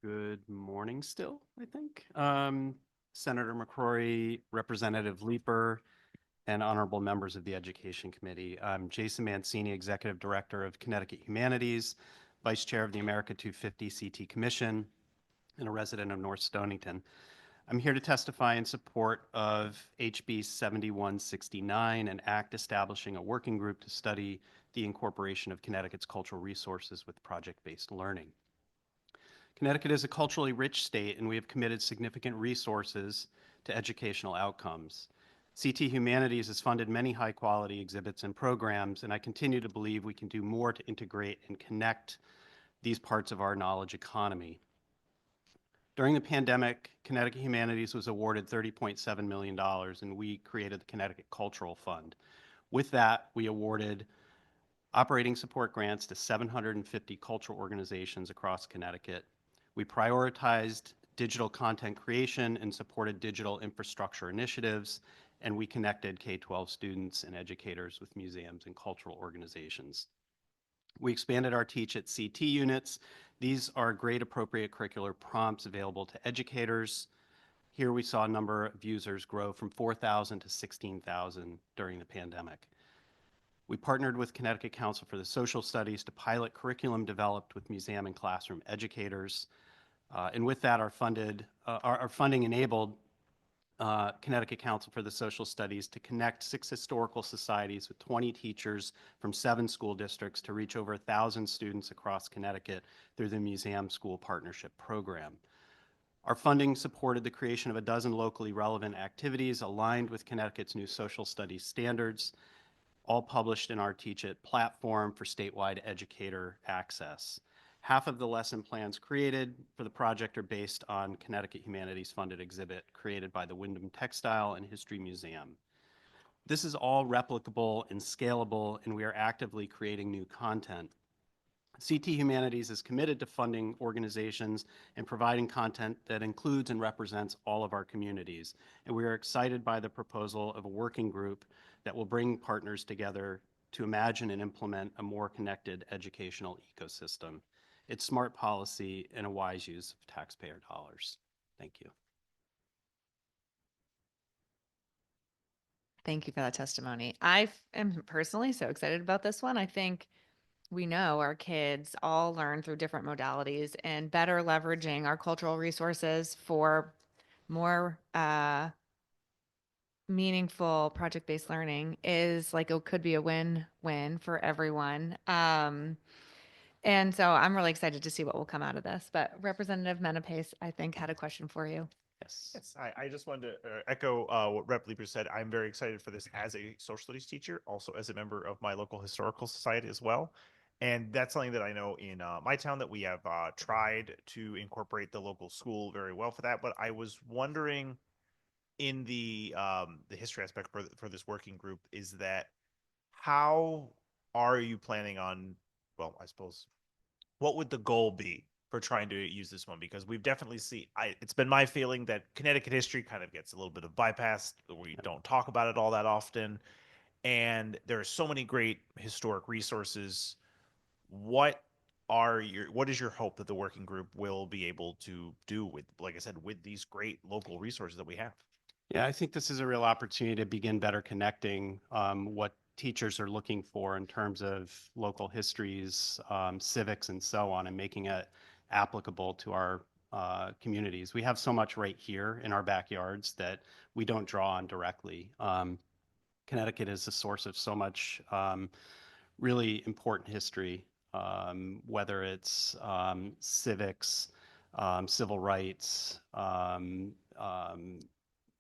Good morning still, I think. Senator McCrory, Representative Leeper, and honorable members of the Education Committee. I'm Jason Mancini, Executive Director of Connecticut Humanities, Vice Chair of the America 250 CT Commission, and a resident of North Stonington. I'm here to testify in support of HB 7169, an act establishing a working group to study the incorporation of Connecticut's cultural resources with project-based learning. Connecticut is a culturally rich state, and we have committed significant resources to educational outcomes. CT Humanities has funded many high-quality exhibits and programs, and I continue to believe we can do more to integrate and connect these parts of our knowledge economy. During the pandemic, Connecticut Humanities was awarded $30.7 million, and we created the Connecticut Cultural Fund. With that, we awarded operating support grants to 750 cultural organizations across Connecticut. We prioritized digital content creation and supported digital infrastructure initiatives, and we connected K-12 students and educators with museums and cultural organizations. We expanded our Teach at CT units. These are grade appropriate curricular prompts available to educators. Here we saw a number of users grow from 4,000 to 16,000 during the pandemic. We partnered with Connecticut Council for the Social Studies to pilot curriculum developed with museum and classroom educators. And with that, our funding enabled Connecticut Council for the Social Studies to connect 6 historical societies with 20 teachers from 7 school districts to reach over 1,000 students across Connecticut through the Museum School Partnership Program. Our funding supported the creation of a dozen locally relevant activities aligned with Connecticut's new social studies standards, all published in our Teach It platform for statewide educator access. Half of the lesson plans created for the project are based on Connecticut Humanities funded exhibit created by the Wyndham Textile and History Museum. This is all replicable and scalable, and we are actively creating new content. CT Humanities is committed to funding organizations and providing content that includes and represents all of our communities. And we are excited by the proposal of a working group that will bring partners together to imagine and implement a more connected educational ecosystem. It's smart policy and a wise use of taxpayer dollars. Thank you. Thank you for that testimony. I am personally so excited about this one. I think we know our kids all learn through different modalities, and better leveraging our cultural resources for more meaningful project-based learning is like it could be a win-win for everyone. And so I'm really excited to see what will come out of this. But Representative Menapace, I think, had a question for you. Yes. Yes, I just wanted to echo what Rep. Leeper said. I'm very excited for this as a social studies teacher, also as a member of my local historical society as well. And that's something that I know in my town that we have tried to incorporate the local school very well for that. But I was wondering in the history aspect for this working group is that how are you planning on, well, I suppose what would the goal be for trying to use this one? Because we've definitely seen, it's been my feeling that Connecticut history kind of gets a little bit of bypassed. We don't talk about it all that often. And there are so many great historic resources. What what is your hope that the working group will be able to do with, like I said, with these great local resources that we have? Yeah, I think this is a real opportunity to begin better connecting what teachers are looking for in terms of local histories, civics, and so on, and making it applicable to our communities. We have so much right here in our backyards that we don't draw on directly. Connecticut is a source of so much really important history, whether it's civics, civil rights,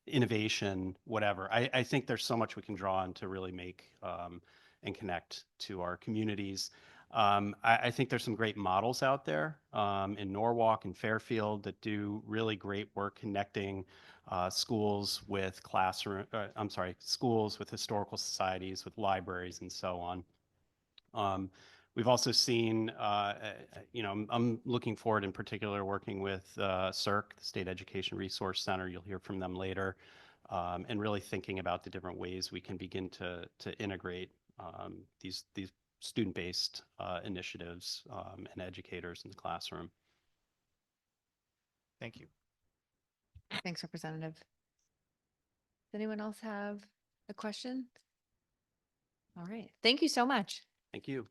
innovation, whatever. I think there's so much we can draw on to really make and connect to our communities. I think there's some great models out there in Norwalk and Fairfield that do really great work connecting schools with schools with historical societies, with libraries, and so on. We've also seen, I'm looking forward in particular working with SERC, the State Education Resource Center. You'll hear from them later, and really thinking about the different ways we can begin to integrate these student-based initiatives and educators in the classroom. Thank you. Thanks, Representative. Does anyone else have a question? All right. Thank you so much. Thank you.